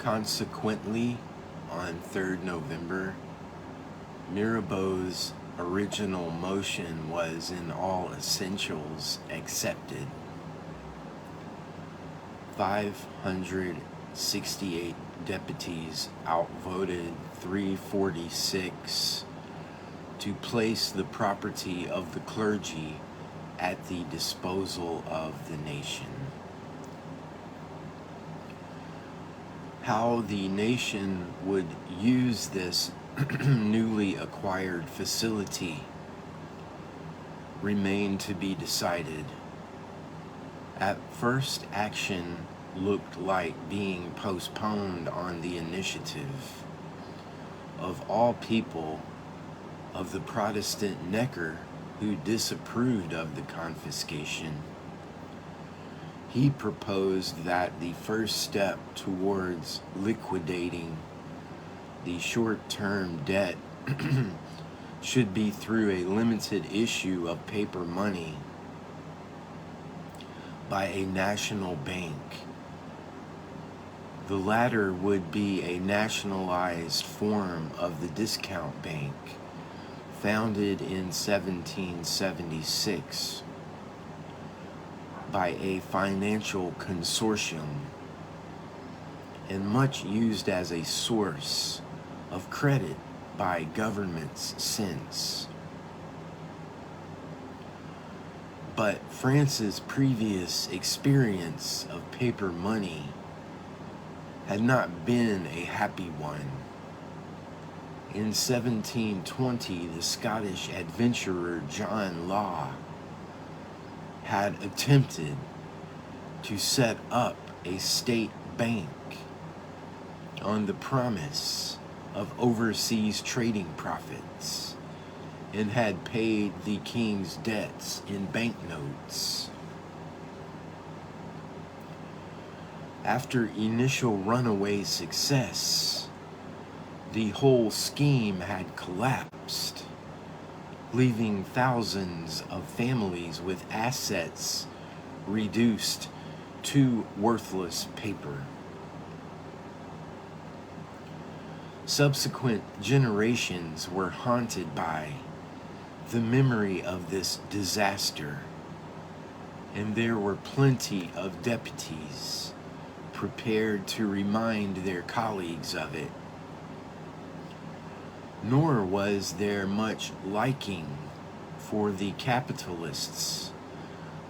Consequently, on 3rd November, Mirabeau's original motion was in all essentials accepted. 568 deputies outvoted 346 to place the property of the clergy at the disposal of the nation. How the nation would use this newly acquired facility remained to be decided. At first, action looked like being postponed on the initiative of all people of the Protestant Necker, who disapproved of the confiscation. He proposed that the first step towards liquidating the short-term debt should be through a limited issue of paper money by a national bank. The latter would be a nationalized form of the discount bank, founded in 1776 by a financial consortium and much used as a source of credit by governments since. But France's previous experience of paper money had not been a happy one. In 1720, the Scottish adventurer John Law had attempted to set up a state bank on the promise of overseas trading profits and had paid the king's debts in banknotes. After initial runaway success, the whole scheme had collapsed, leaving thousands of families with assets reduced to worthless paper. Subsequent generations were haunted by the memory of this disaster, and there were plenty of deputies prepared to remind their colleagues of it. Nor was there much liking for the capitalists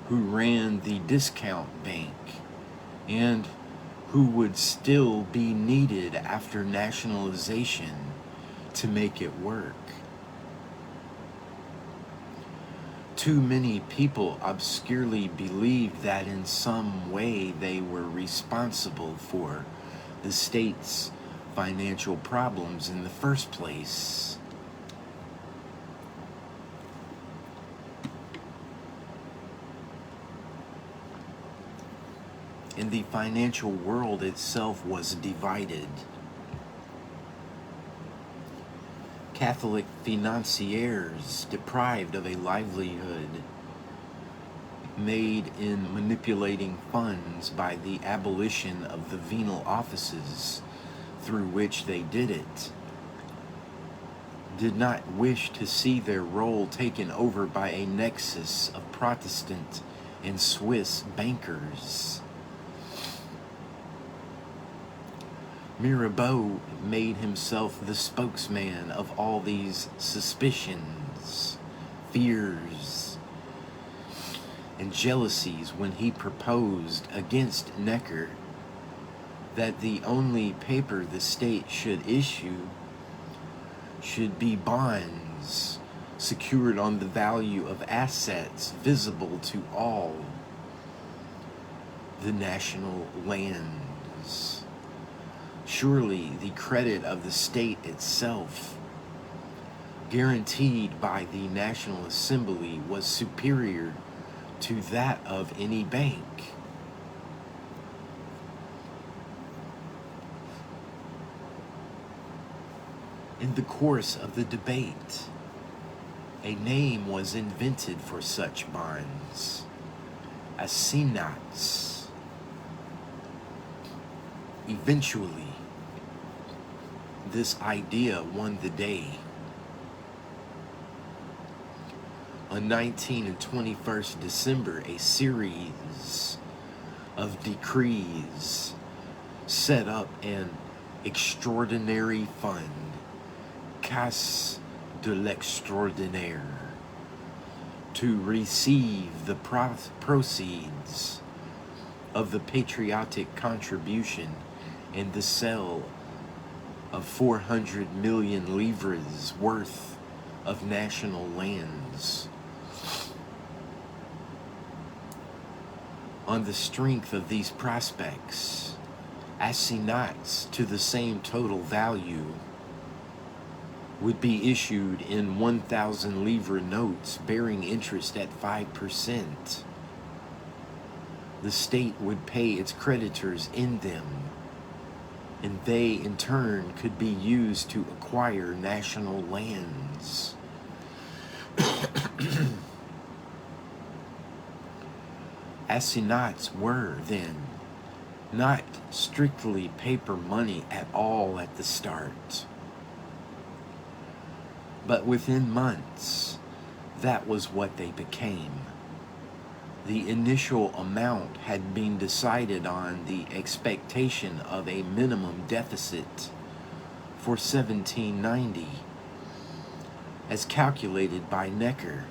who ran the discount bank and who would still be needed after nationalization to make it work. Too many people obscurely believed that in some way they were responsible for the state's financial problems in the first place. And the financial world itself was divided. Catholic financiers, deprived of a livelihood made in manipulating funds by the abolition of the venal offices through which they did it, did not wish to see their role taken over by a nexus of Protestant and Swiss bankers. Mirabeau made himself the spokesman of all these suspicions, fears, and jealousies when he proposed against Necker that the only paper the state should issue should be bonds secured on the value of assets visible to all the national lands. Surely the credit of the state itself, guaranteed by the National Assembly, was superior to that of any bank. In the course of the debate, a name was invented for such bonds: assignats. eventually, this idea won the day. On 19 and 21st December, a series of decrees set up an extraordinary fund, Caisse de l'Extraordinaire, to receive the proceeds of the patriotic contribution and the sale of 400 million livres worth of national lands. On the strength of these prospects, assignats to the same total value would be issued in 1,000 livre notes bearing interest at 5%. The state would pay its creditors in them, and they in turn could be used to acquire national lands. Assignats were, then, not strictly paper money at all at the start. But within months, that was what they became. The initial amount had been decided on the expectation of a minimum deficit for 1790, as calculated by Necker,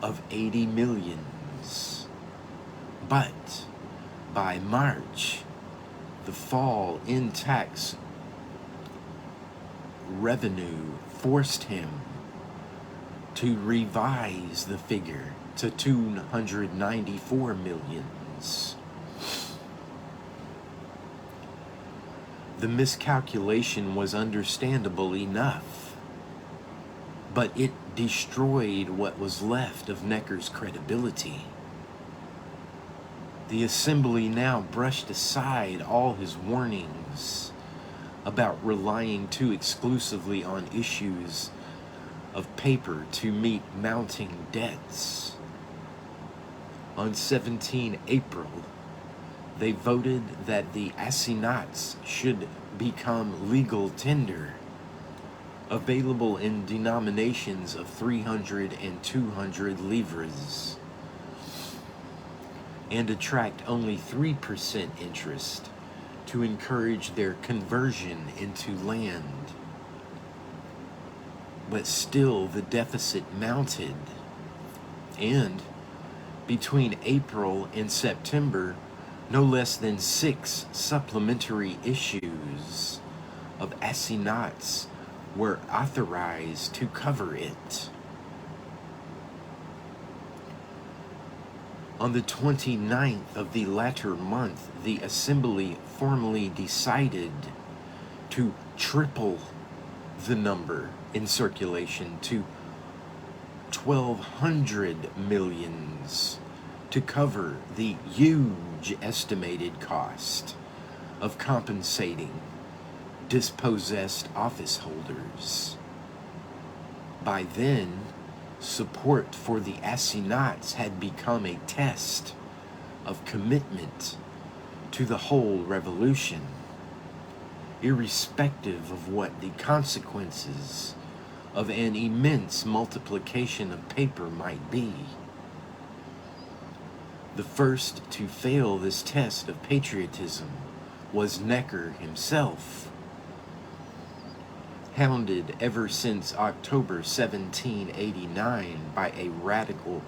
of 80 millions. But by March, the fall in tax revenue forced him to revise the figure to 294 millions. The miscalculation was understandable enough, but it destroyed what was left of Necker's credibility. The Assembly now brushed aside all his warnings about relying too exclusively on issues of paper to meet mounting debts. On 17 April, they voted that the assignats should become legal tender, available in denominations of 300 and 200 livres, and attract only 3% interest to encourage their conversion into land. But still the deficit mounted, and between April and September, no less than 6 supplementary issues of assignats were authorized to cover it. On the 29th of the latter month, the Assembly formally decided to triple the number in circulation to 1,200 millions to cover the huge estimated cost of compensating dispossessed office holders. By then, support for the assignats had become a test of commitment to the whole revolution, irrespective of what the consequences of an immense multiplication of paper might be. The first to fail this test of patriotism was Necker himself, hounded ever since October 1789 by a radical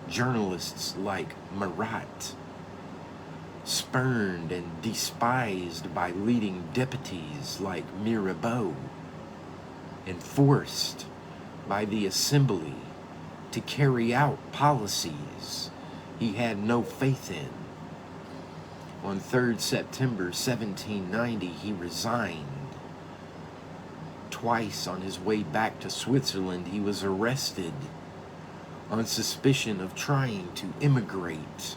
journalists like Marat, spurned and despised by leading deputies like Mirabeau, and forced by the Assembly to carry out policies he had no faith in. On 3rd September 1790, he resigned. Twice on his way back to Switzerland, he was arrested on suspicion of trying to immigrate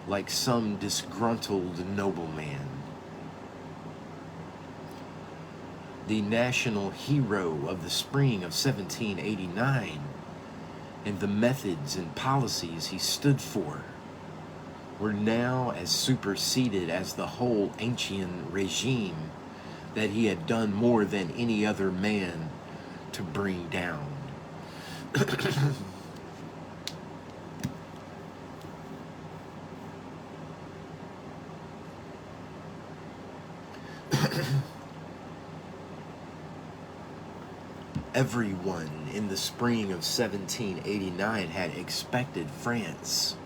like some disgruntled nobleman. The national hero of the spring of 1789 and the methods and policies he stood for were now as superseded as the whole ancient regime that he had done more than any other man to bring down. Everyone in the spring of 1789 had expected France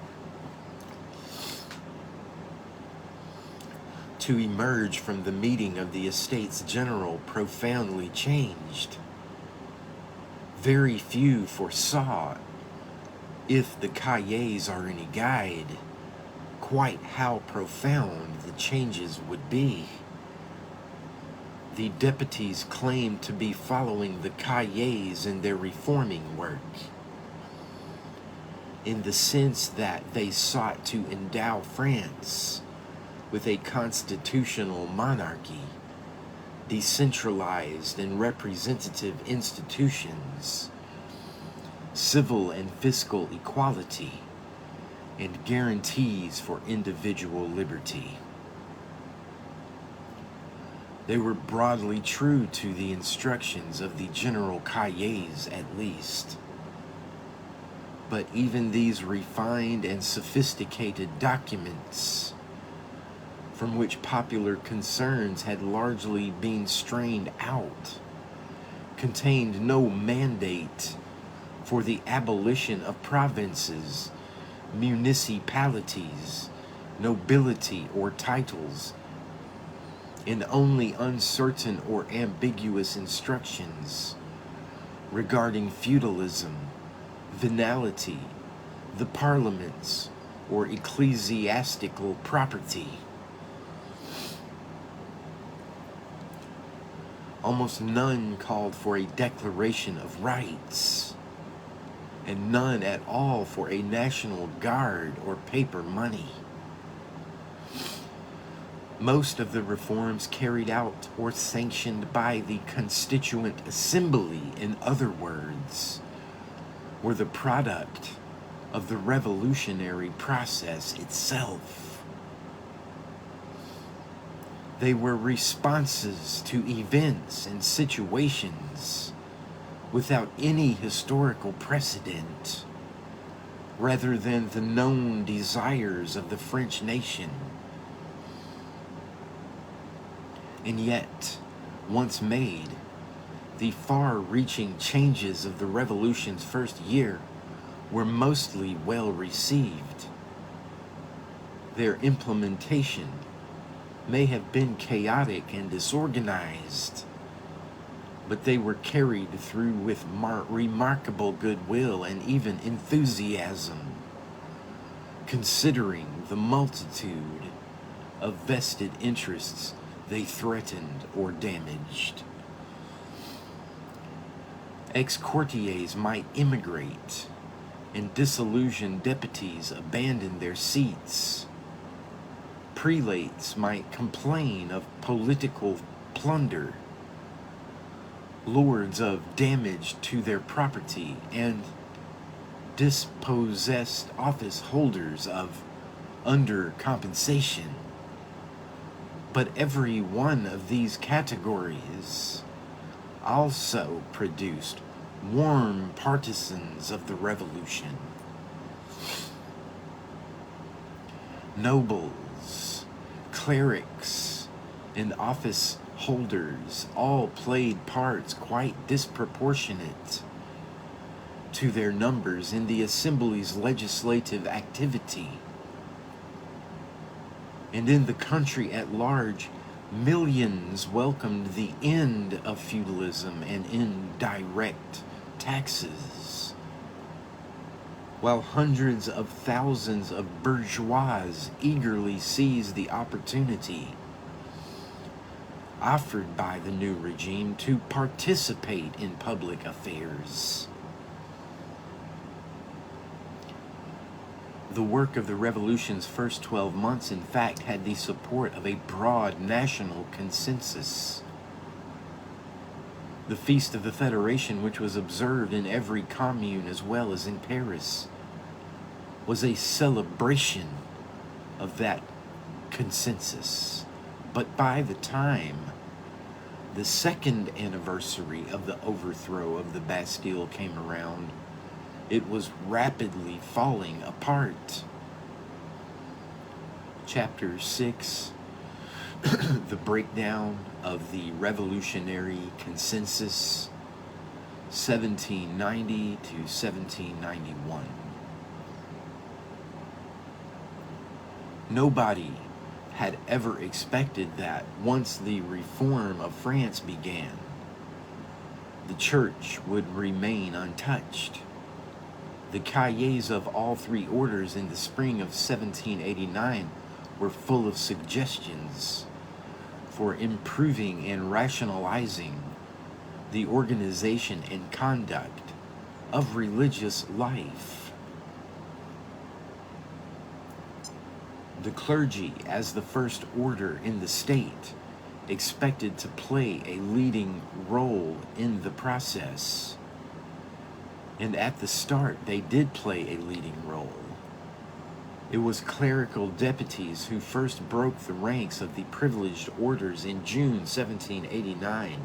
to emerge from the meeting of the Estates General profoundly changed. Very few foresaw, if the cahiers are any guide, quite how profound the changes would be. The deputies claimed to be following the cahiers in their reforming work, in the sense that they sought to endow France with a constitutional monarchy, decentralized and representative institutions, civil and fiscal equality, and guarantees for individual liberty. They were broadly true to the instructions of the general cahiers, at least. But even these refined and sophisticated documents, from which popular concerns had largely been strained out, contained no mandate for the abolition of provinces, municipalities, nobility, or titles, and only uncertain or ambiguous instructions regarding feudalism, venality, the parliaments, or ecclesiastical property. Almost none called for a declaration of rights, and none at all for a national guard or paper money. Most of the reforms carried out or sanctioned by the Constituent Assembly, in other words, were the product of the revolutionary process itself. They were responses to events and situations without any historical precedent, rather than the known desires of the French nation. And yet, once made, the far-reaching changes of the revolution's first year were mostly well received. Their implementation may have been chaotic and disorganized, but they were carried through with remarkable goodwill and even enthusiasm, considering the multitude of vested interests they threatened or damaged. Ex-courtiers might immigrate, and disillusioned deputies abandon their seats. Prelates might complain of political plunder, lords of damage to their property, and dispossessed office holders of undercompensation. But every one of these categories also produced warm partisans of the revolution. Nobles, clerics, and office holders all played parts quite disproportionate to their numbers in the Assembly's legislative activity. And in the country at large, millions welcomed the end of feudalism and indirect taxes, while hundreds of thousands of bourgeois eagerly seized the opportunity offered by the new regime to participate in public affairs. The work of the revolution's first 12 months, in fact, had the support of a broad national consensus. The Feast of the Federation, which was observed in every commune as well as in Paris, was a celebration of that consensus. But by the time the second anniversary of the overthrow of the Bastille came around, it was rapidly falling apart. Chapter 6, the breakdown of the revolutionary consensus, 1790 to 1791. Nobody had ever expected that once the reform of France began, the church would remain untouched. The cahiers of all three orders in the spring of 1789 were full of suggestions for improving and rationalizing the organization and conduct of religious life. The clergy, as the first order in the state, expected to play a leading role in the process. And at the start, they did play a leading role. It was clerical deputies who first broke the ranks of the privileged orders in June 1789,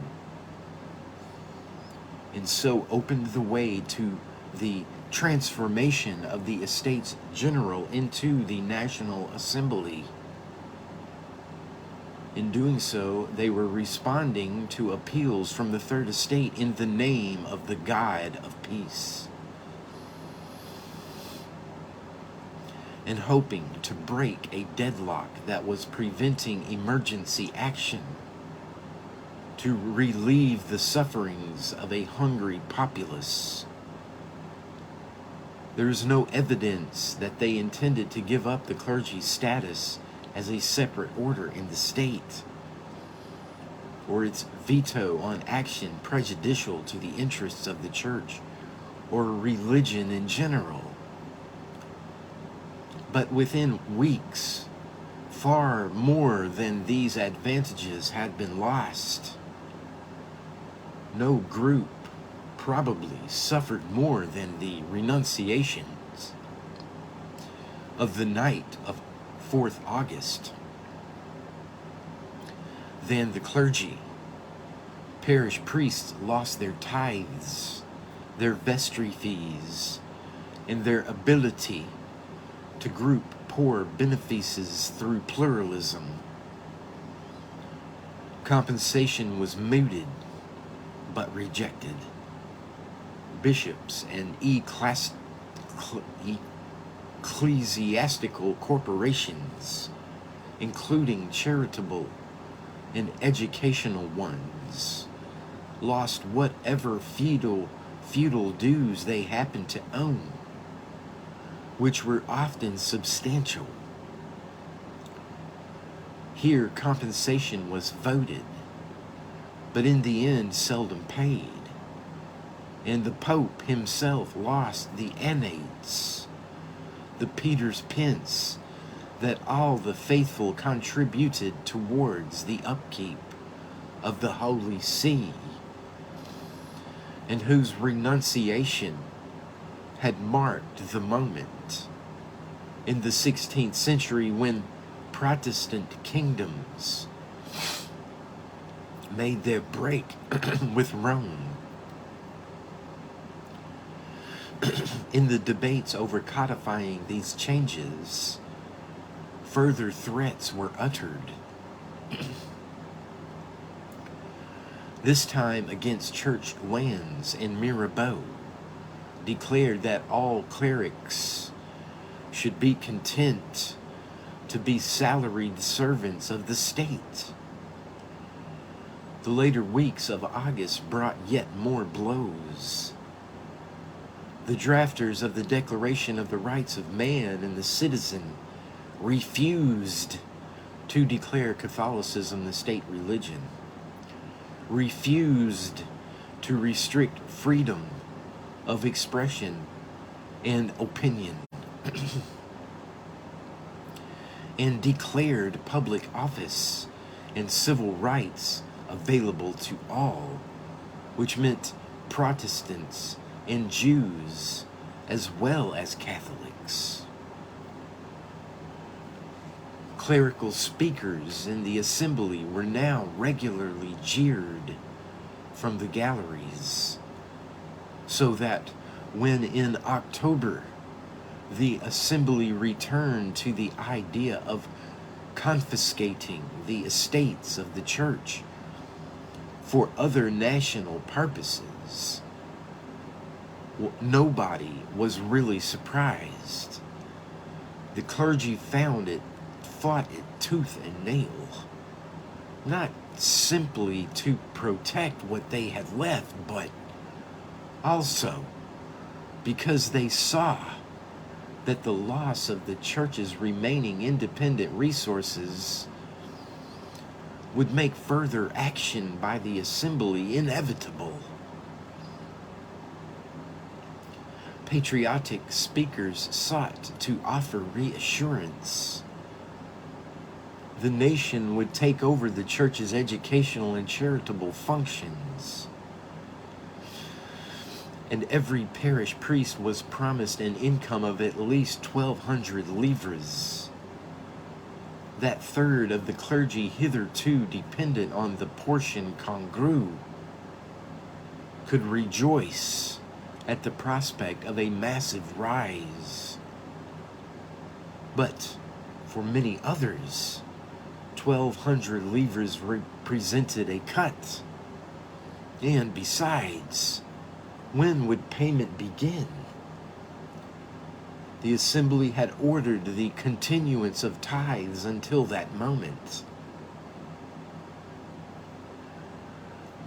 and so opened the way to the transformation of the Estates General into the National Assembly. In doing so, they were responding to appeals from the Third Estate in the name of the God of peace, and hoping to break a deadlock that was preventing emergency action, to relieve the sufferings of a hungry populace. There is no evidence that they intended to give up the clergy's status as a separate order in the state, or its veto on action prejudicial to the interests of the church or religion in general. But within weeks, far more than these advantages had been lost. No group probably suffered more than the renunciations of the night of 4th August than the clergy. Parish priests lost their tithes, their vestry fees, and their ability to group poor benefices through pluralism. Compensation was mooted but rejected. Bishops and ecclesiastical corporations, including charitable and educational ones, lost whatever feudal dues they happened to own, which were often substantial. Here, compensation was voted, but in the end seldom paid, and the Pope himself lost the annates, the Peter's pence that all the faithful contributed towards the upkeep of the Holy See, and whose renunciation had marked the moment in the 16th century when Protestant kingdoms made their break with Rome. In the debates over codifying these changes, further threats were uttered, this time against church lands, and Mirabeau declared that all clerics should be content to be salaried servants of the state. The later weeks of August brought yet more blows. The drafters of the Declaration of the Rights of Man and the Citizen refused to declare Catholicism the state religion, refused to restrict freedom of expression and opinion, and declared public office and civil rights available to all, which meant Protestants and Jews as well as Catholics. Clerical speakers in the assembly were now regularly jeered from the galleries, so that when in October the assembly returned to the idea of confiscating the estates of the church for other national purposes, nobody was really surprised. The clergy fought it tooth and nail, not simply to protect what they had left, but also because they saw that the loss of the church's remaining independent resources would make further action by the assembly inevitable. Patriotic speakers sought to offer reassurance. The nation would take over the church's educational and charitable functions, and every parish priest was promised an income of at least 1,200 livres. That third of the clergy hitherto dependent on the portion congrue could rejoice at the prospect of a massive rise. But for many others, 1,200 livres represented a cut. And besides, when would payment begin? The assembly had ordered the continuance of tithes until that moment.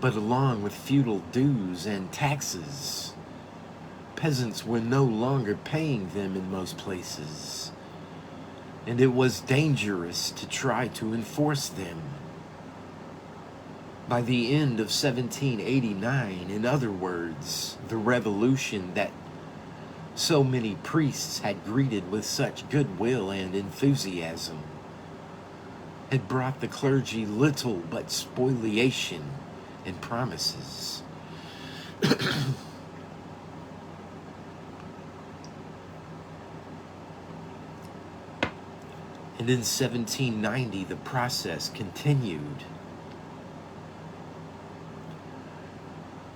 But along with feudal dues and taxes, peasants were no longer paying them in most places, and it was dangerous to try to enforce them. By the end of 1789, in other words, the revolution that so many priests had greeted with such goodwill and enthusiasm had brought the clergy little but spoliation and promises. And in 1790, the process continued.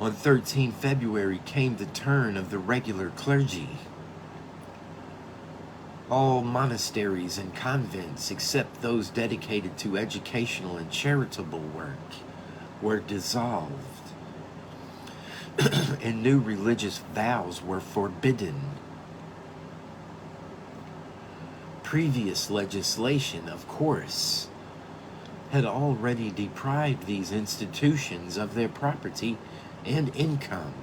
On 13 February came the turn of the regular clergy. All monasteries and convents, except those dedicated to educational and charitable work, were dissolved, and new religious vows were forbidden. Previous legislation, of course, had already deprived these institutions of their property and income.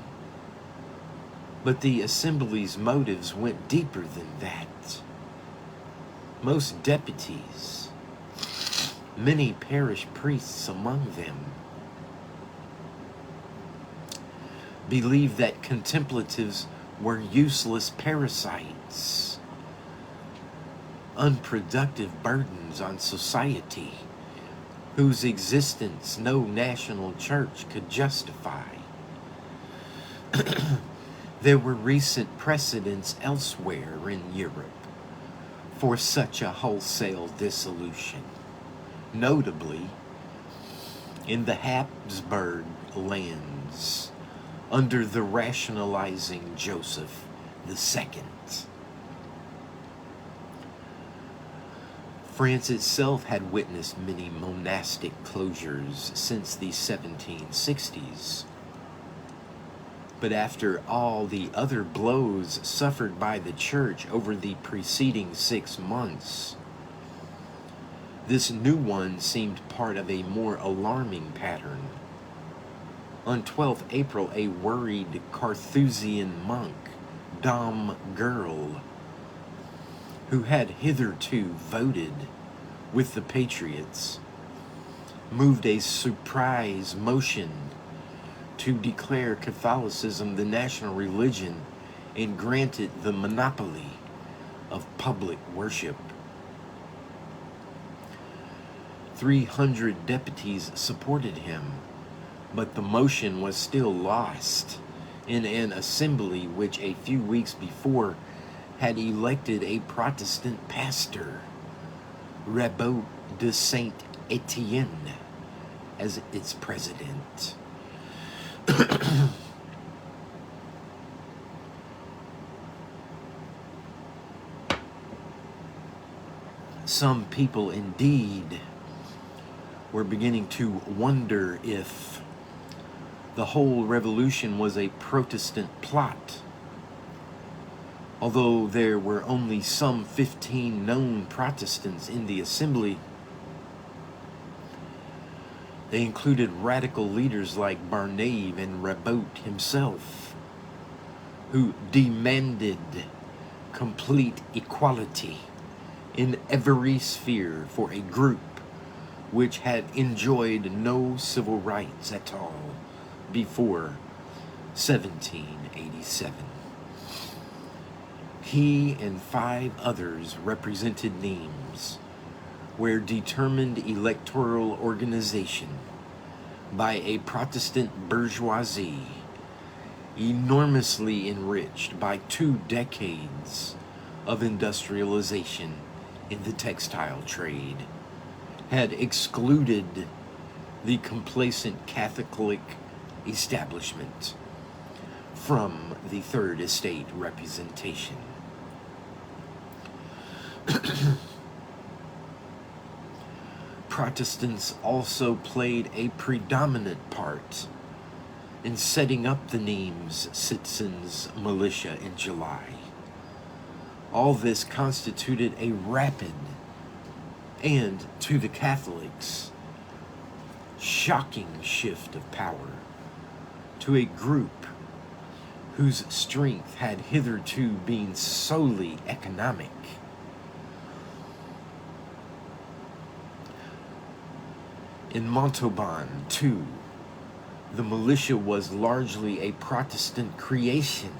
But the assembly's motives went deeper than that. Most deputies, many parish priests among them, believed that contemplatives were useless parasites, unproductive burdens on society, whose existence no national church could justify. There were recent precedents elsewhere in Europe for such a wholesale dissolution, notably in the Habsburg lands under the rationalizing Joseph II. France itself had witnessed many monastic closures since the 1760s. But after all the other blows suffered by the church over the preceding 6 months, this new one seemed part of a more alarming pattern. On 12th April, a worried Carthusian monk, Dom Girl, who had hitherto voted with the Patriots, moved a surprise motion to declare Catholicism the national religion and granted the monopoly of public worship. 300 deputies supported him, but the motion was still lost in an assembly which a few weeks before had elected a Protestant pastor, Rabaut de Saint Etienne as its president. Some people indeed were beginning to wonder if the whole revolution was a Protestant plot. Although there were only some 15 known Protestants in the assembly, they included radical leaders like Barnave and Rabaut himself, who demanded complete equality in every sphere for a group which had enjoyed no civil rights at all before 1787. He and 5 others represented Nimes, where determined electoral organization by a Protestant bourgeoisie, enormously enriched by 2 decades of industrialization in the textile trade, had excluded the complacent Catholic establishment from the Third Estate representation. Protestants also played a predominant part in setting up the Nimes citizens' militia in July. All this constituted a rapid and, to the Catholics, shocking shift of power to a group whose strength had hitherto been solely economic. In Montauban, too, the militia was largely a Protestant creation,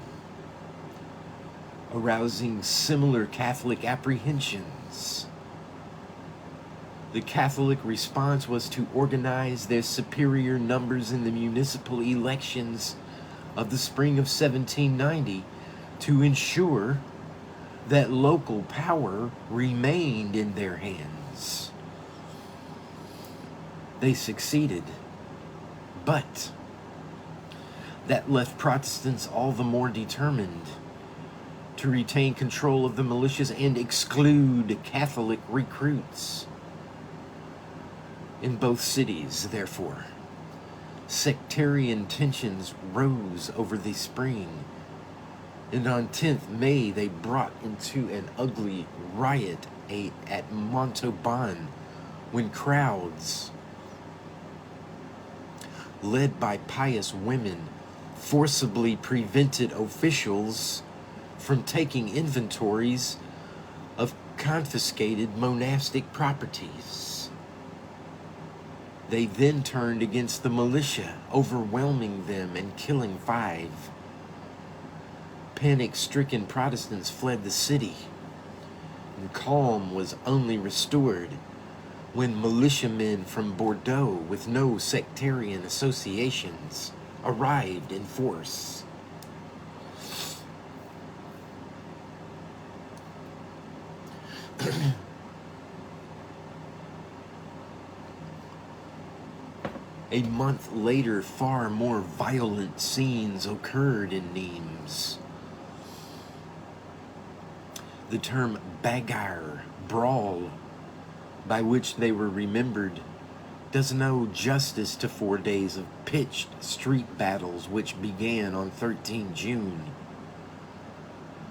arousing similar Catholic apprehensions. The Catholic response was to organize their superior numbers in the municipal elections of the spring of 1790 to ensure that local power remained in their hands. They succeeded, but that left Protestants all the more determined to retain control of the militias and exclude Catholic recruits. In both cities, therefore, sectarian tensions rose over the spring, and on 10th May they brought into an ugly riot at Montauban when crowds, led by pious women, forcibly prevented officials from taking inventories of confiscated monastic properties. They then turned against the militia, overwhelming them and killing 5. Panic-stricken Protestants fled the city, and calm was only restored when militiamen from Bordeaux with no sectarian associations arrived in force. A month later, far more violent scenes occurred in Nimes. The term bagarre, brawl, by which they were remembered, does no justice to 4 days of pitched street battles which began on 13 June,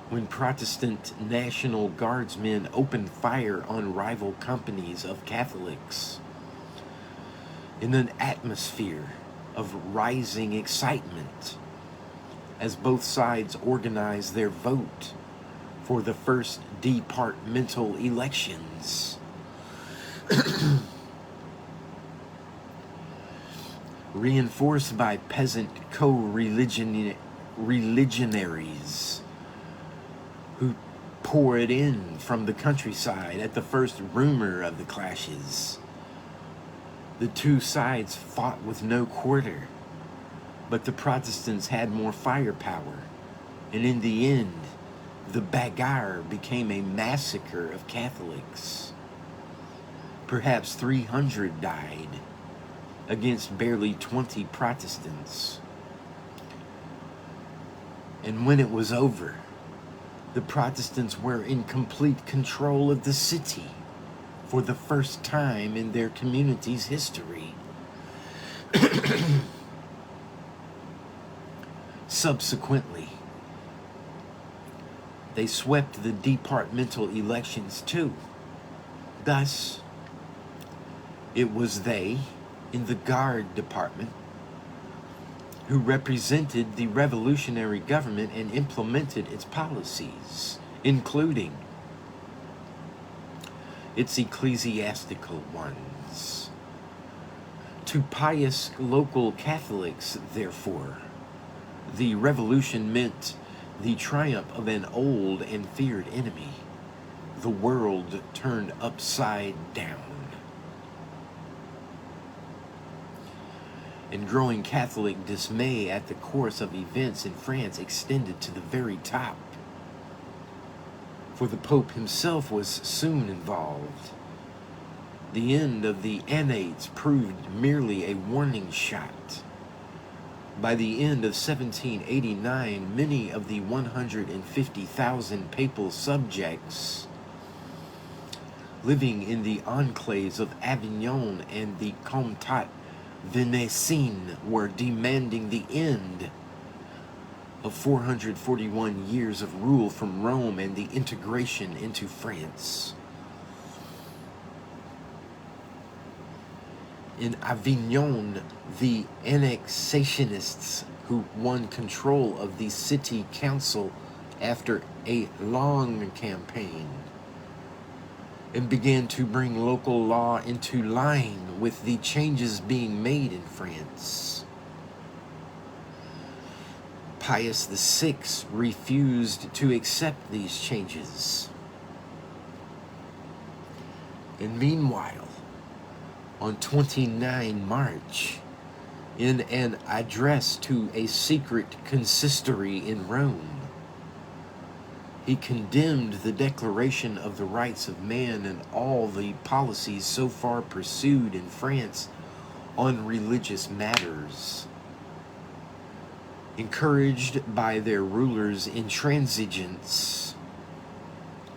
when Protestant National Guardsmen opened fire on rival companies of Catholics. In an atmosphere of rising excitement, as both sides organized their vote for the first departmental elections. Reinforced by peasant co-religionaries who poured in from the countryside at the first rumor of the clashes, the 2 sides fought with no quarter, but the Protestants had more firepower, and in the end, the bagarre became a massacre of Catholics. Perhaps 300 died against barely 20 Protestants. And when it was over, the Protestants were in complete control of the city for the first time in their community's history. Subsequently, they swept the departmental elections too. Thus, it was they, in the Guard Department, who represented the revolutionary government and implemented its policies, including its ecclesiastical ones. To pious local Catholics, therefore, the revolution meant the triumph of an old and feared enemy, the world turned upside down. And growing Catholic dismay at the course of events in France extended to the very top, for the Pope himself was soon involved. The end of the Annates proved merely a warning shot. By the end of 1789, many of the 150,000 papal subjects living in the enclaves of Avignon and the Comtat Venaissin were demanding the end of 441 years of rule from Rome and the integration into France. In Avignon, the annexationists who won control of the city council after a long campaign and began to bring local law into line with the changes being made in France. Pius VI refused to accept these changes. And meanwhile, on 29 March, in an address to a secret consistory in Rome, he condemned the Declaration of the Rights of Man and all the policies so far pursued in France on religious matters. Encouraged by their rulers' intransigence,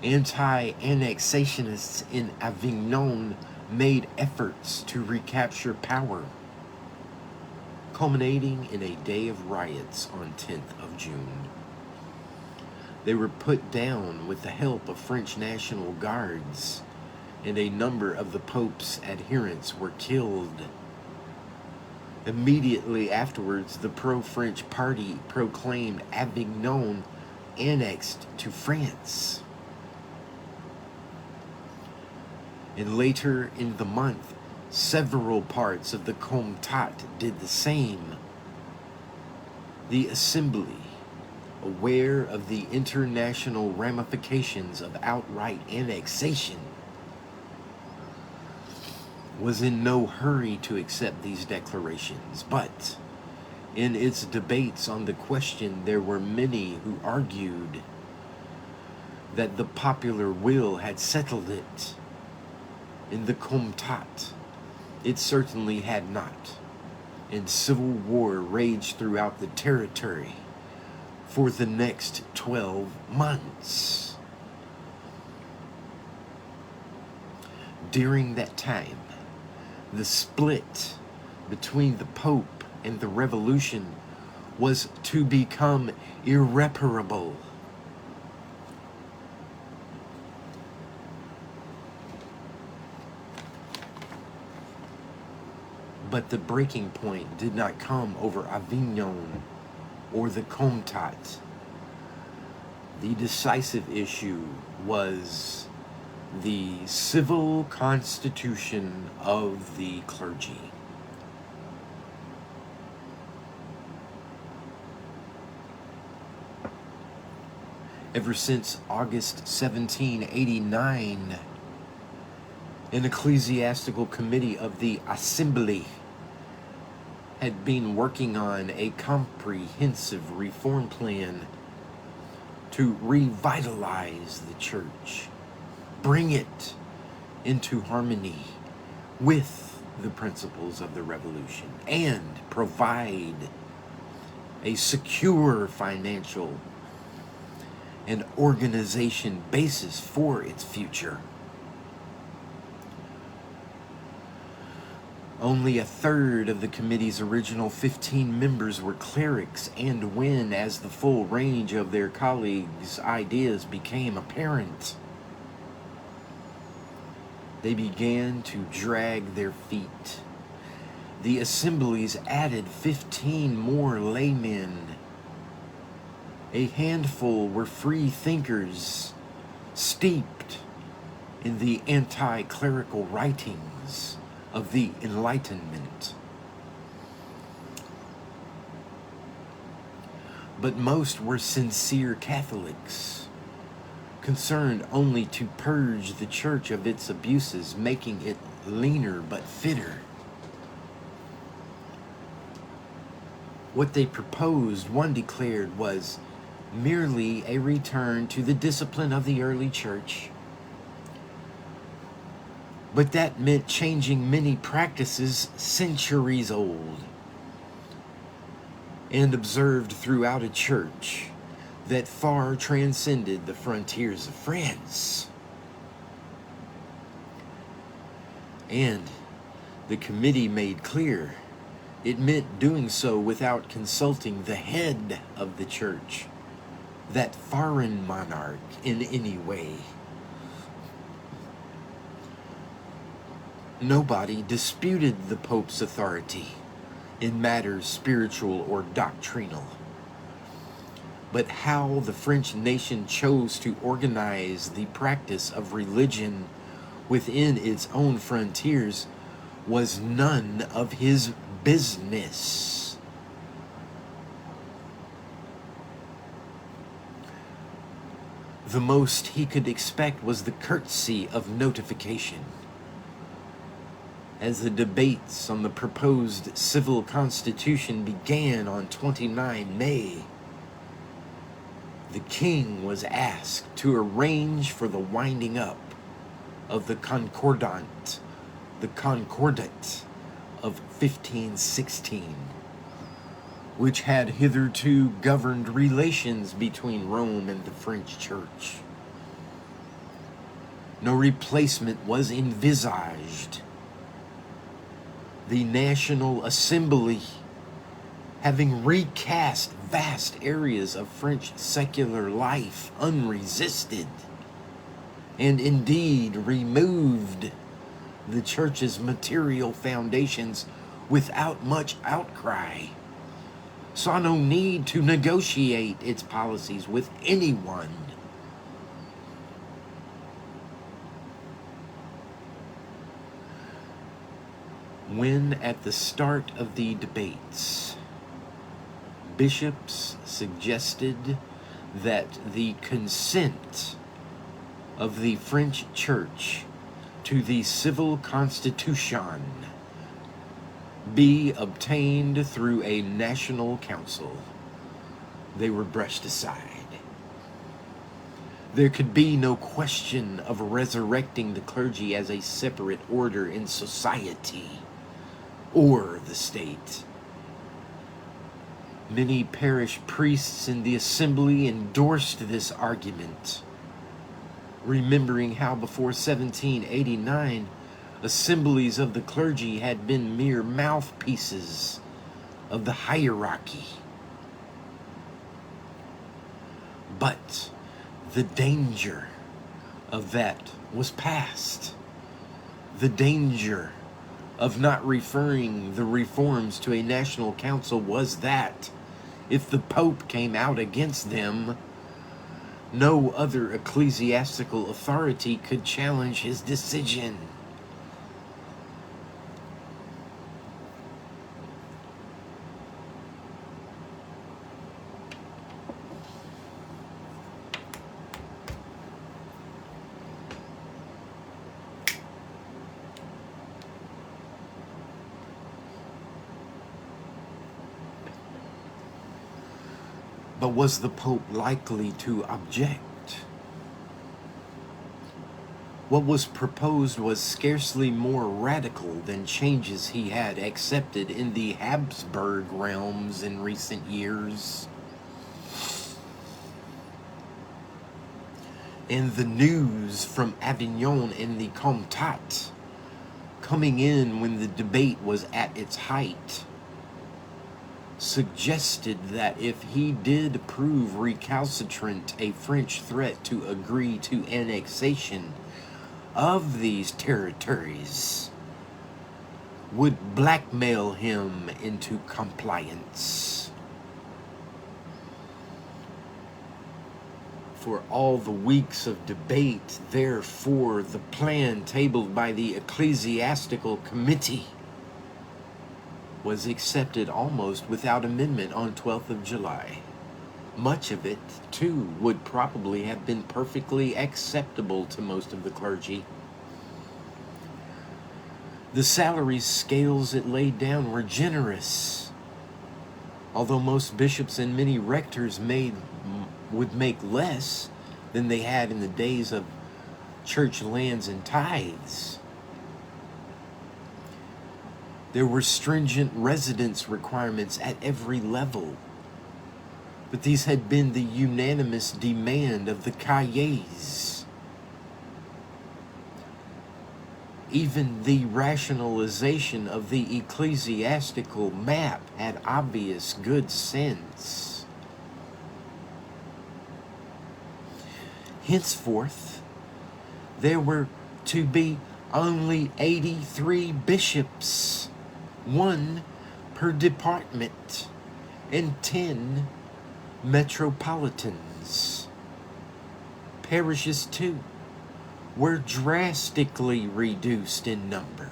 anti-annexationists in Avignon made efforts to recapture power, culminating in a day of riots on 10th of June. They were put down with the help of French National Guards, and a number of the Pope's adherents were killed. Immediately afterwards, the pro-French party proclaimed Avignon annexed to France. And later in the month, several parts of the Comtat did the same. The Assembly, aware of the international ramifications of outright annexation, was in no hurry to accept these declarations, but in its debates on the question, there were many who argued that the popular will had settled it. In the Comtat, it certainly had not, and civil war raged throughout the territory for the next 12 months. During that time, the split between the Pope and the revolution was to become irreparable. But the breaking point did not come over Avignon or the Comtat. The decisive issue was the civil constitution of the clergy. Ever since August 1789, an ecclesiastical committee of the Assembly had been working on a comprehensive reform plan to revitalize the church, bring it into harmony with the principles of the revolution and provide a secure financial and organization basis for its future. Only a third of the committee's original 15 members were clerics, and when, as the full range of their colleagues' ideas became apparent, they began to drag their feet. The assemblies added 15 more laymen. A handful were free thinkers steeped in the anti-clerical writings of the Enlightenment. But most were sincere Catholics, concerned only to purge the church of its abuses, making it leaner but fitter. What they proposed, one declared, was merely a return to the discipline of the early church. But that meant changing many practices centuries old and observed throughout a church that far transcended the frontiers of France. And the committee made clear it meant doing so without consulting the head of the church, that foreign monarch, in any way. Nobody disputed the Pope's authority in matters spiritual or doctrinal. But how the French nation chose to organize the practice of religion within its own frontiers was none of his business. The most he could expect was the courtesy of notification. As the debates on the proposed civil constitution began on 29 May, the king was asked to arrange for the winding up of the Concordat of 1516, which had hitherto governed relations between Rome and the French Church. No replacement was envisaged. The National Assembly, having recast vast areas of French secular life unresisted, and indeed removed the church's material foundations without much outcry, saw no need to negotiate its policies with anyone. When at the start of the debates, bishops suggested that the consent of the French Church to the civil constitution be obtained through a national council, they were brushed aside. There could be no question of resurrecting the clergy as a separate order in society or the state. Many parish priests in the assembly endorsed this argument, remembering how before 1789 assemblies of the clergy had been mere mouthpieces of the hierarchy. But the danger of that was past. The danger of not referring the reforms to a national council was that if the Pope came out against them, no other ecclesiastical authority could challenge his decision. But was the Pope likely to object? What was proposed was scarcely more radical than changes he had accepted in the Habsburg realms in recent years. And the news from Avignon and the Comtat, coming in when the debate was at its height, suggested that if he did prove recalcitrant a French threat to agree to annexation of these territories, would blackmail him into compliance. For all the weeks of debate, therefore, the plan tabled by the Ecclesiastical Committee was accepted almost without amendment on 12th of July. Much of it, too, would probably have been perfectly acceptable to most of the clergy. The salary scales it laid down were generous, although most bishops and many rectors would make less than they had in the days of church lands and tithes. There were stringent residence requirements at every level, but these had been the unanimous demand of the cahiers. Even the rationalization of the ecclesiastical map had obvious good sense. Henceforth, there were to be only 83 bishops, 1 per department, and 10 metropolitans. Parishes, too, were drastically reduced in number.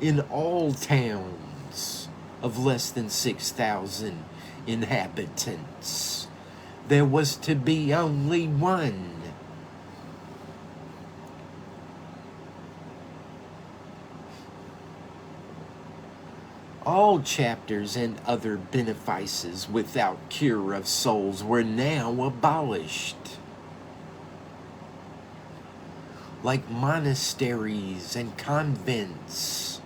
In all towns of less than 6,000 inhabitants, there was to be only 1. All chapters and other benefices without cure of souls were now abolished. Like monasteries and convents,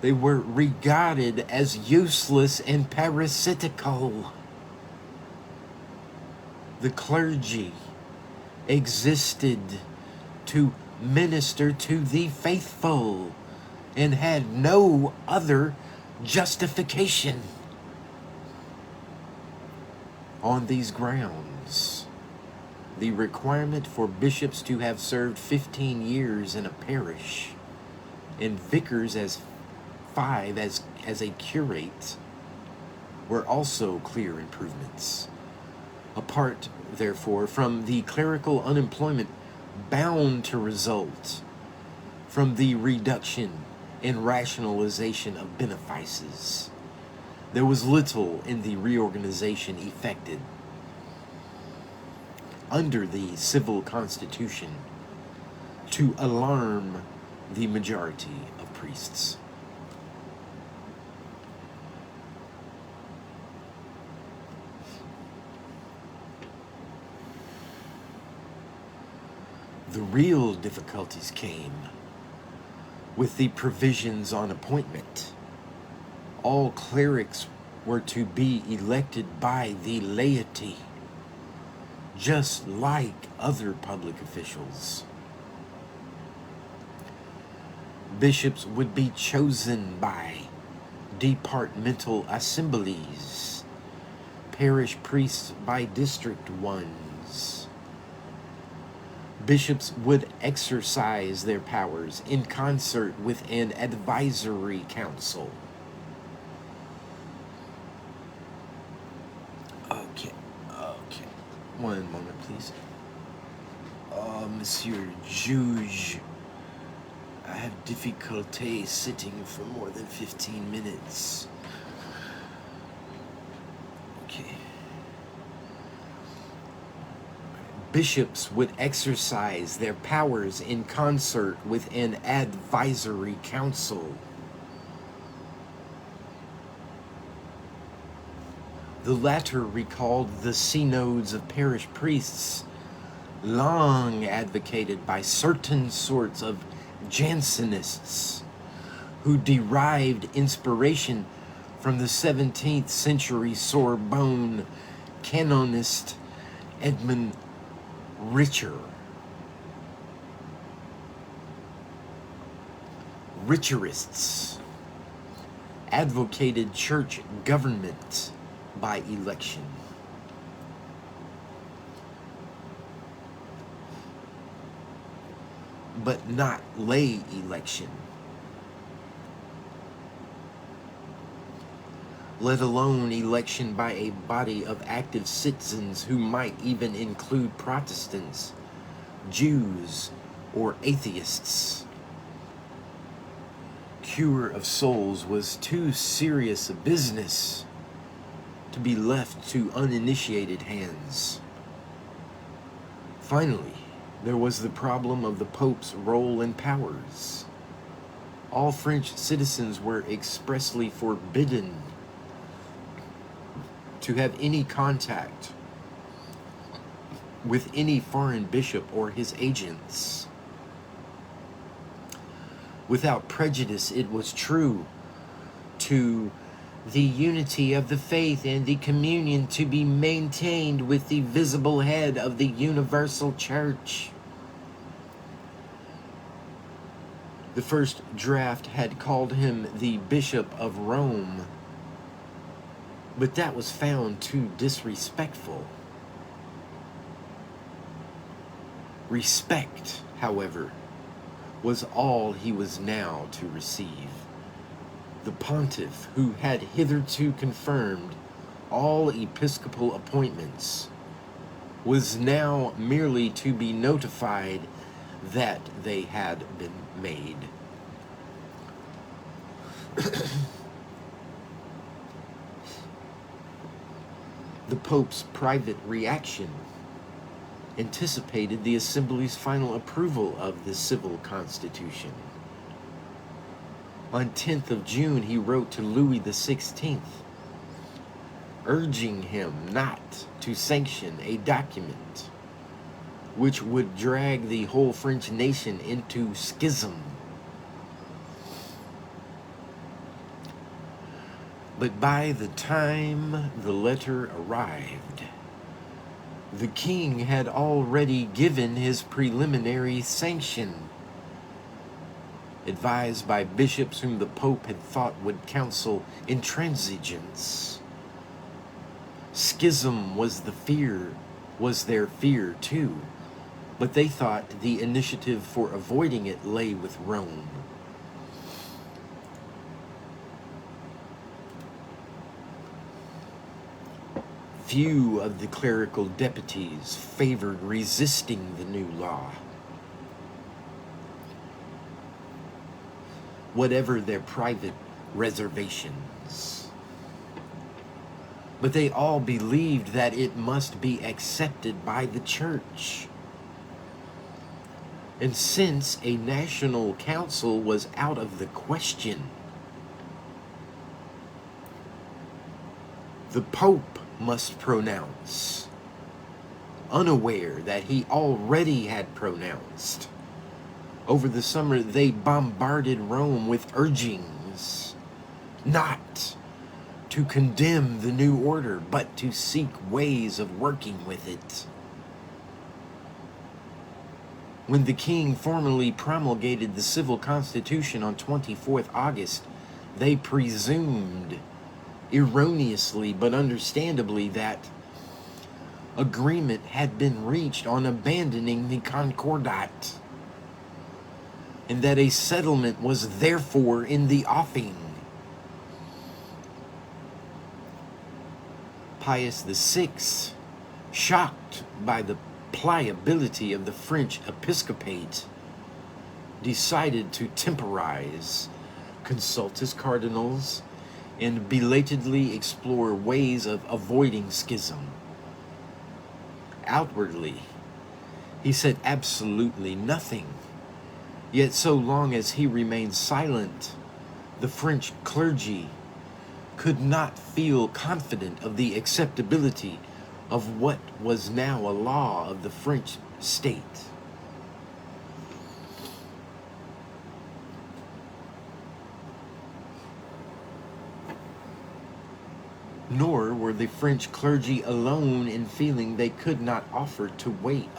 they were regarded as useless and parasitical. The clergy existed to minister to the faithful and had no other justification. On these grounds, the requirement for bishops to have served 15 years in a parish and vicars as 5 as a curate were also clear improvements. Apart, therefore, from the clerical unemployment bound to result from the reduction and rationalization of benefices, there was little in the reorganization effected under the civil constitution to alarm the majority of priests. The real difficulties came with the provisions on appointment. All clerics were to be elected by the laity, just like other public officials. Bishops would be chosen by departmental assemblies, parish priests by district ones. Bishops would exercise their powers in concert with an advisory council. Okay. One moment, please. Monsieur Juge, I have difficulty sitting for more than 15 minutes. Okay. Bishops would exercise their powers in concert with an advisory council. The latter recalled the synods of parish priests long advocated by certain sorts of Jansenists who derived inspiration from the 17th century Sorbonne canonist Edmund Richer. Richerists advocated church government by election. But not lay election, let alone election by a body of active citizens who might even include Protestants, Jews, or atheists. Cure of souls was too serious a business to be left to uninitiated hands. Finally, there was the problem of the Pope's role and powers. All French citizens were expressly forbidden to have any contact with any foreign bishop or his agents. Without prejudice, it was true, to the unity of the faith and the communion to be maintained with the visible head of the universal church. The first draft had called him the Bishop of Rome, but that was found too disrespectful. Respect, however, was all he was now to receive. The pontiff, who had hitherto confirmed all episcopal appointments, was now merely to be notified that they had been made. The Pope's private reaction anticipated the Assembly's final approval of the civil constitution. On 10th of June, he wrote to Louis XVI, urging him not to sanction a document which would drag the whole French nation into schism. But by the time the letter arrived, the king had already given his preliminary sanction, advised by bishops whom the Pope had thought would counsel intransigence. Schism was their fear too, but they thought the initiative for avoiding it lay with Rome. Few of the clerical deputies favored resisting the new law, whatever their private reservations. But they all believed that it must be accepted by the church. And since a national council was out of the question, the Pope must pronounce, unaware that he already had pronounced. Over the summer, they bombarded Rome with urgings not to condemn the new order, but to seek ways of working with it. When the king formally promulgated the civil constitution on 24th August, they presumed, erroneously but understandably, that agreement had been reached on abandoning the Concordat, and that a settlement was therefore in the offing. Pius VI, shocked by the pliability of the French episcopate, decided to temporize, consult his cardinals, and belatedly explore ways of avoiding schism. Outwardly, he said absolutely nothing. Yet so long as he remained silent, the French clergy could not feel confident of the acceptability of what was now a law of the French state. Nor were the French clergy alone in feeling they could not afford to wait.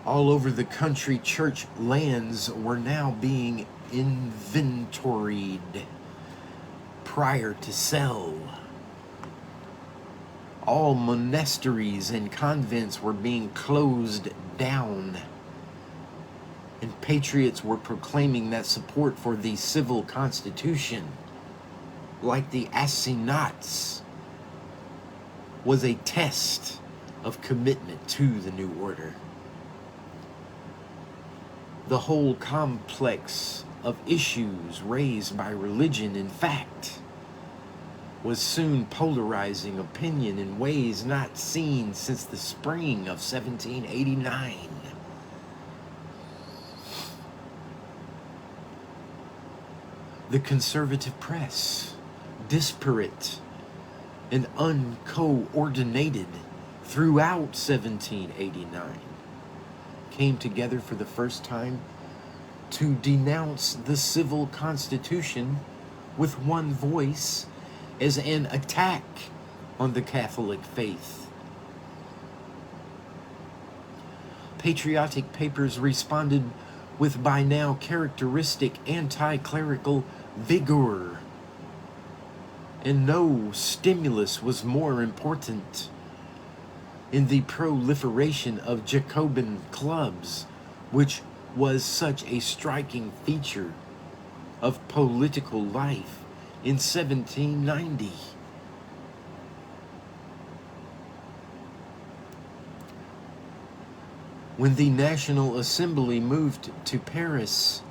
All over the country, church lands were now being inventoried prior to sale. All monasteries and convents were being closed down, and patriots were proclaiming that support for the civil constitution, like the Assignats, was a test of commitment to the new order. The whole complex of issues raised by religion, in fact, was soon polarizing opinion in ways not seen since the spring of 1789. The conservative press, disparate and uncoordinated throughout 1789, came together for the first time to denounce the civil constitution with one voice as an attack on the Catholic faith. Patriotic papers responded with by now characteristic anti-clerical vigor, and no stimulus was more important in the proliferation of Jacobin clubs, which was such a striking feature of political life in 1790. When the National Assembly moved to Paris,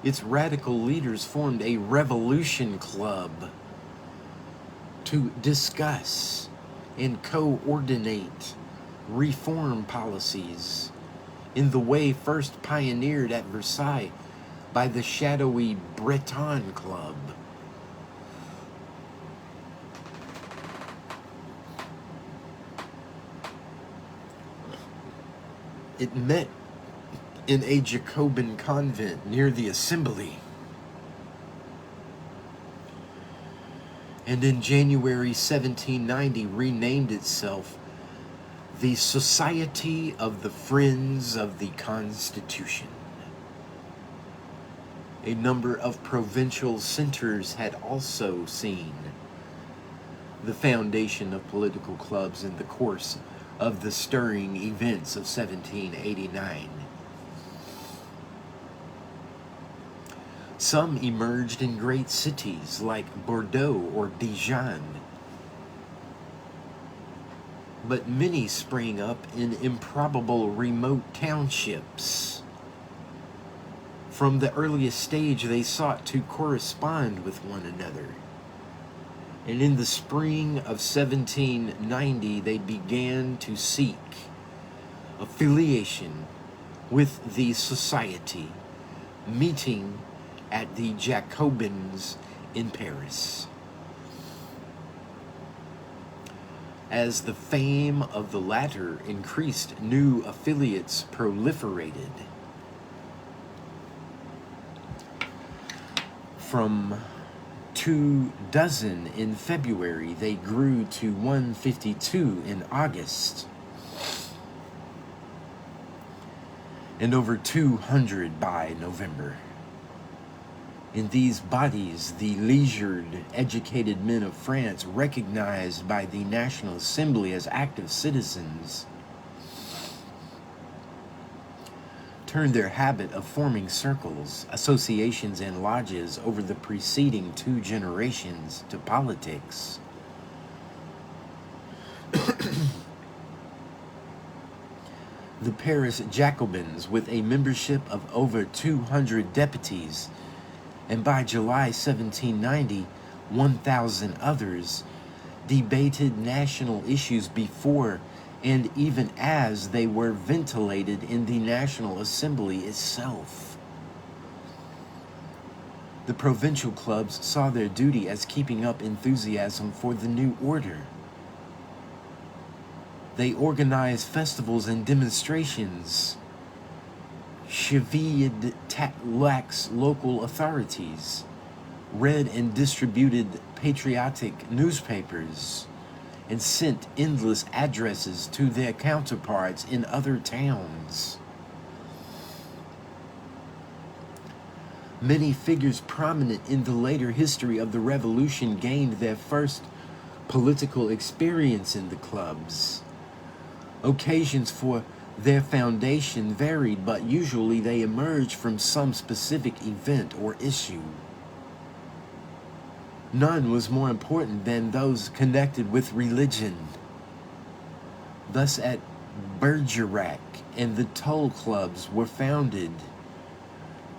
its radical leaders formed a revolution club to discuss and coordinate reform policies in the way first pioneered at Versailles by the shadowy Breton Club. It met in a Jacobin convent near the Assembly, and in January 1790 renamed itself the Society of the Friends of the Constitution. A number of provincial centers had also seen the foundation of political clubs in the course of the stirring events of 1789. Some emerged in great cities like Bordeaux or Dijon, but many sprang up in improbable remote townships. From the earliest stage, they sought to correspond with one another. And in the spring of 1790, they began to seek affiliation with the society, meeting at the Jacobins in Paris. As the fame of the latter increased, new affiliates proliferated. From 24 in February, they grew to 152 in August, and over 200 by November. In these bodies, the leisured, educated men of France, recognized by the National Assembly as active citizens, turned their habit of forming circles, associations, and lodges over the preceding 2 generations to politics. The Paris Jacobins, with a membership of over 200 deputies, and by July 1790, 1,000 others, debated national issues before and even as they were ventilated in the National Assembly itself. The provincial clubs saw their duty as keeping up enthusiasm for the new order. They organized festivals and demonstrations. Shviad lax local authorities, read and distributed patriotic newspapers, and sent endless addresses to their counterparts in other towns. Many figures prominent in the later history of the revolution gained their first political experience in the clubs. Occasions for their foundation varied, but usually they emerged from some specific event or issue. None was more important than those connected with religion. Thus, at Bergerac and the toll clubs were founded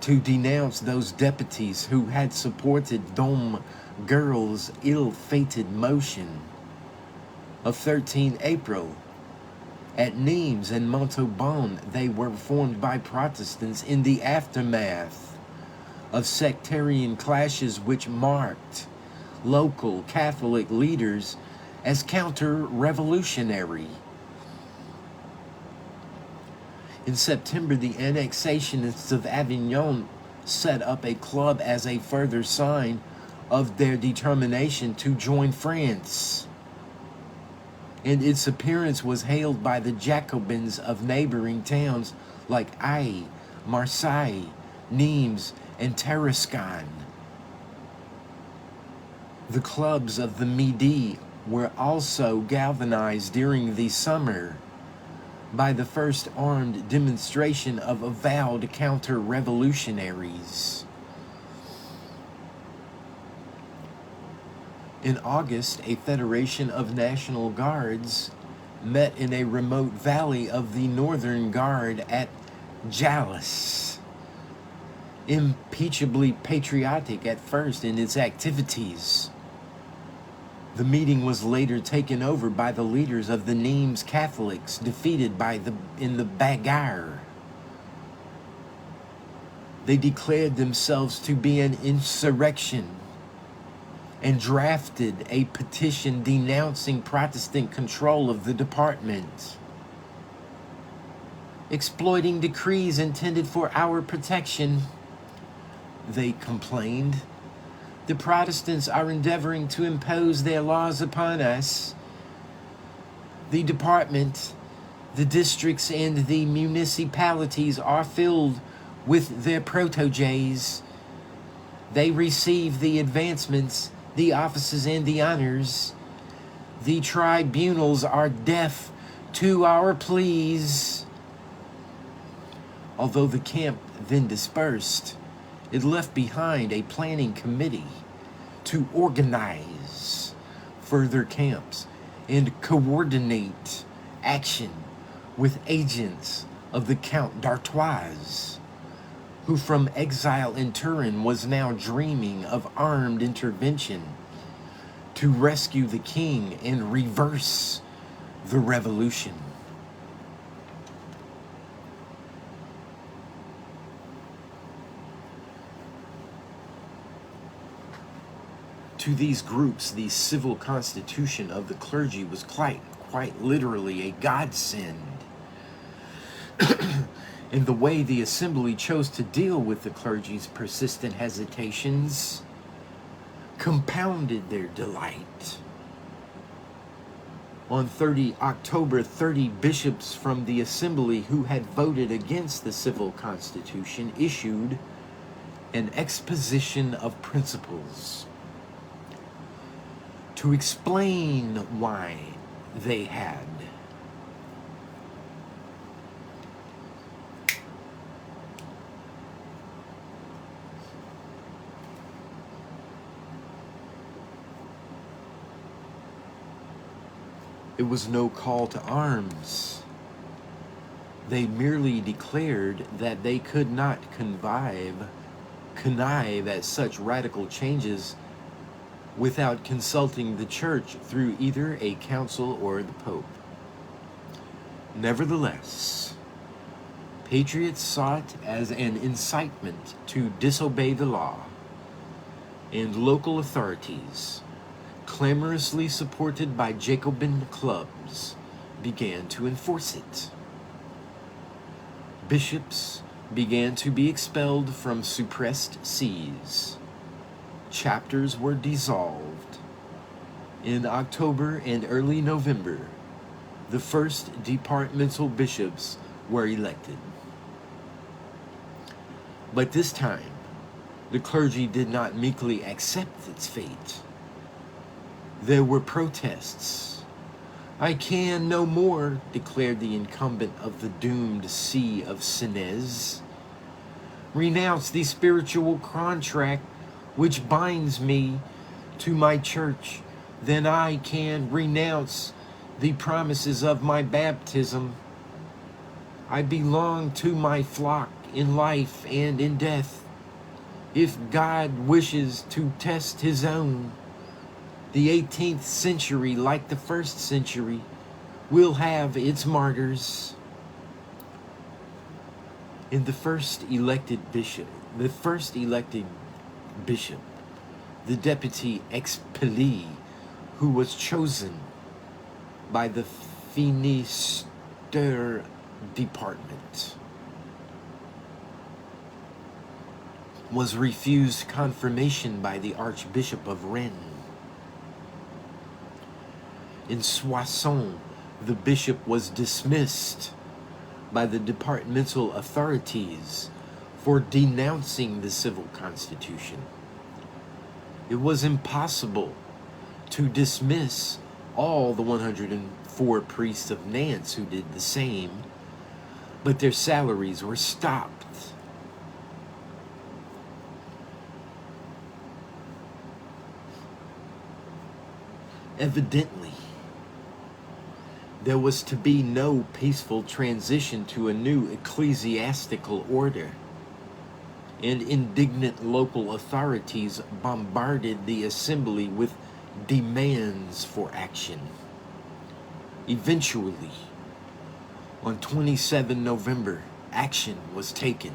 to denounce those deputies who had supported Dom Girl's ill-fated motion of 13 April. At Nimes and Montauban, they were formed by Protestants in the aftermath of sectarian clashes which marked local Catholic leaders as counter-revolutionary. In September, the annexationists of Avignon set up a club as a further sign of their determination to join France, and its appearance was hailed by the Jacobins of neighboring towns like Aix, Marseille, Nimes, and Tarascon. The clubs of the Midi were also galvanized during the summer by the first armed demonstration of avowed counter-revolutionaries. In August, a federation of National Guards met in a remote valley of the Northern Guard at Jalles. Impeachably patriotic at first in its activities, the meeting was later taken over by the leaders of the Nimes Catholics, defeated in the bagarre. They declared themselves to be an insurrection and drafted a petition denouncing Protestant control of the department. Exploiting decrees intended for our protection, they complained. The Protestants are endeavoring to impose their laws upon us. The department, the districts, and the municipalities are filled with their proteges. They receive the advancements, the offices, and the honors. The tribunals are deaf to our pleas. Although the camp then dispersed, it left behind a planning committee to organize further camps and coordinate action with agents of the Count d'Artois, who from exile in Turin was now dreaming of armed intervention to rescue the king and reverse the revolution. To these groups, the civil constitution of the clergy was quite literally a godsend. And the way the assembly chose to deal with the clergy's persistent hesitations compounded their delight. On October 30, bishops from the assembly who had voted against the civil constitution issued an exposition of principles to explain why they had. It was no call to arms. They merely declared that they could not connive at such radical changes without consulting the church through either a council or the Pope. Nevertheless, patriots saw it as an incitement to disobey the law, and local authorities, clamorously supported by Jacobin clubs, began to enforce it. Bishops began to be expelled from suppressed sees. Chapters were dissolved. In October and early November, the first departmental bishops were elected. But this time, the clergy did not meekly accept its fate. There were protests. "I can no more," declared the incumbent of the doomed See of Senez, "renounce the spiritual contract which binds me to my church than I can renounce the promises of my baptism. I belong to my flock in life and in death. If God wishes to test his own, the 18th century, like the 1st century, will have its martyrs." In the first elected bishop, the deputy expellee, who was chosen by the Finistère department, was refused confirmation by the Archbishop of Rennes. In Soissons, the bishop was dismissed by the departmental authorities for denouncing the civil constitution. It was impossible to dismiss all the 104 priests of Nantes who did the same, but their salaries were stopped. Evidently, there was to be no peaceful transition to a new ecclesiastical order, and indignant local authorities bombarded the assembly with demands for action. Eventually, on 27 November, action was taken.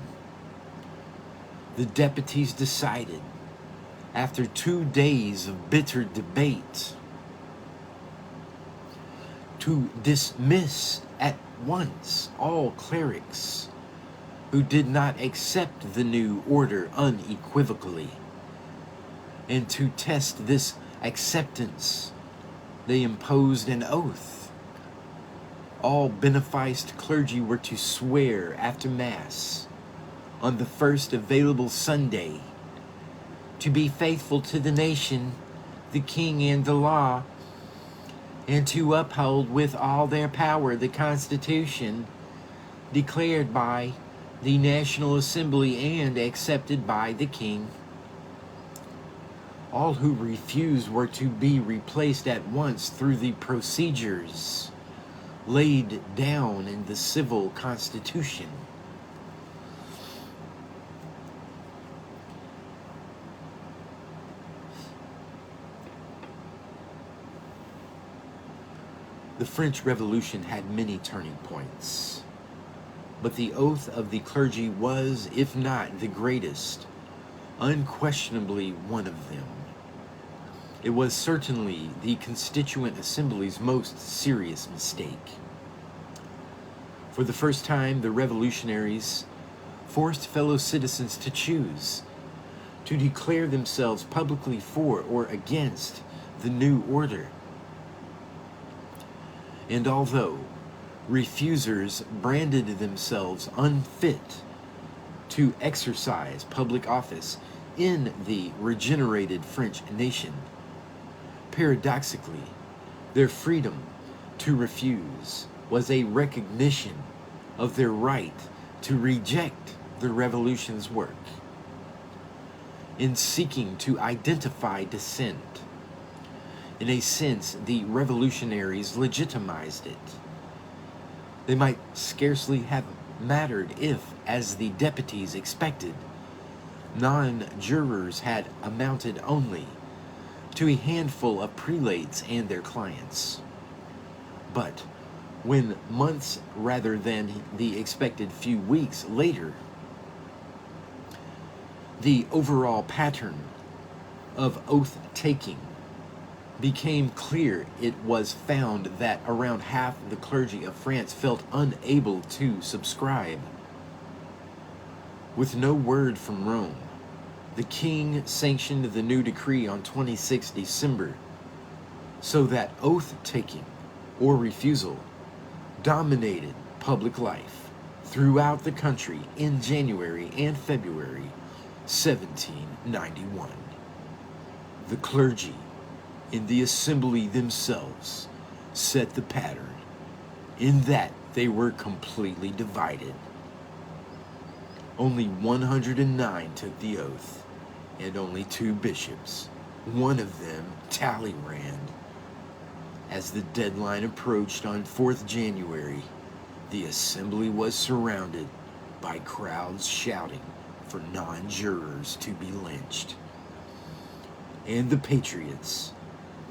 The deputies decided, after 2 days of bitter debate, to dismiss at once all clerics who did not accept the new order unequivocally. And to test this acceptance, they imposed an oath. All beneficed clergy were to swear after Mass on the first available Sunday to be faithful to the nation, the king, and the law, and to uphold with all their power the Constitution declared by the National Assembly and accepted by the King. All who refused were to be replaced at once through the procedures laid down in the civil constitution. The French Revolution had many turning points, but the oath of the clergy was, if not the greatest, unquestionably one of them. It was certainly the Constituent Assembly's most serious mistake. For the first time, the revolutionaries forced fellow citizens to choose, to declare themselves publicly for or against the new order. And although refusers branded themselves unfit to exercise public office in the regenerated French nation, paradoxically, their freedom to refuse was a recognition of their right to reject the revolution's work. In seeking to identify dissent, in a sense, the revolutionaries legitimized it. They might scarcely have mattered if, as the deputies expected, non-jurors had amounted only to a handful of prelates and their clients. But when months rather than the expected few weeks later, the overall pattern of oath-taking became clear, it was found that around half the clergy of France felt unable to subscribe. With no word from Rome, the king sanctioned the new decree on 26 December, so that oath-taking or refusal dominated public life throughout the country in January and February 1791. The clergy in the assembly themselves set the pattern in that they were completely divided. Only 109 took the oath, and only 2 bishops, one of them Talleyrand. As the deadline approached on 4th January, the assembly was surrounded by crowds shouting for non-jurors to be lynched. And the patriots,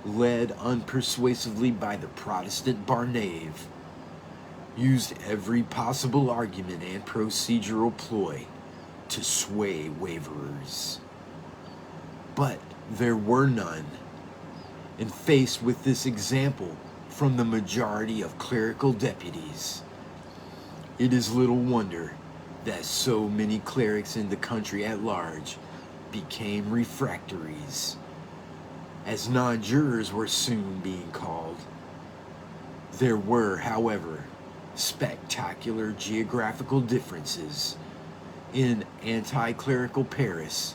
led unpersuasively by the Protestant Barnave, used every possible argument and procedural ploy to sway waverers. But there were none. And faced with this example from the majority of clerical deputies, it is little wonder that so many clerics in the country at large became refractories, as non-jurors were soon being called. There were, however, spectacular geographical differences. In anti-clerical Paris,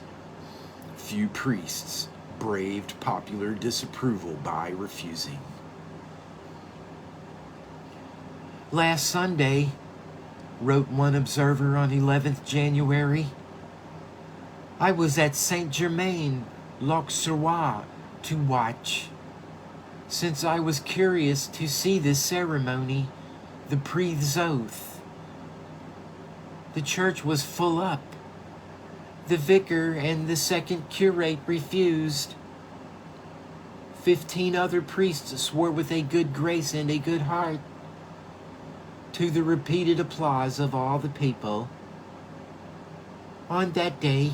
few priests braved popular disapproval by refusing. Last Sunday, wrote one observer on 11th January, I was at Saint-Germain-l'Auxerrois to watch. Since I was curious to see this ceremony, the priest's oath. The church was full up. The vicar and the second curate refused. 15 other priests swore with a good grace and a good heart, to the repeated applause of all the people. On that day,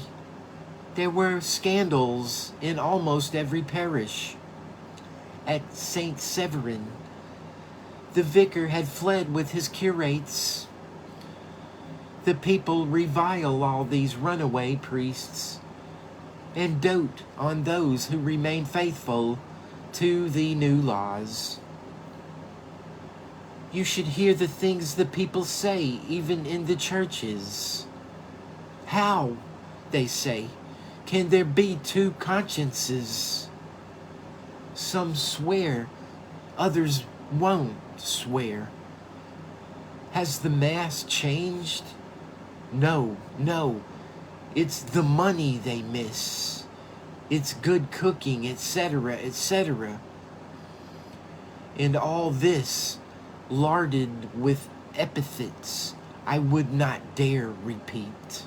there were scandals in almost every parish. At St. Severin, the vicar had fled with his curates. The people revile all these runaway priests and dote on those who remain faithful to the new laws. You should hear the things the people say, even in the churches. How, they say, can there be 2 consciences? Some swear, others won't swear. Has the Mass changed? No, it's the money they miss. It's good cooking, etc., etc. And all this larded with epithets I would not dare repeat.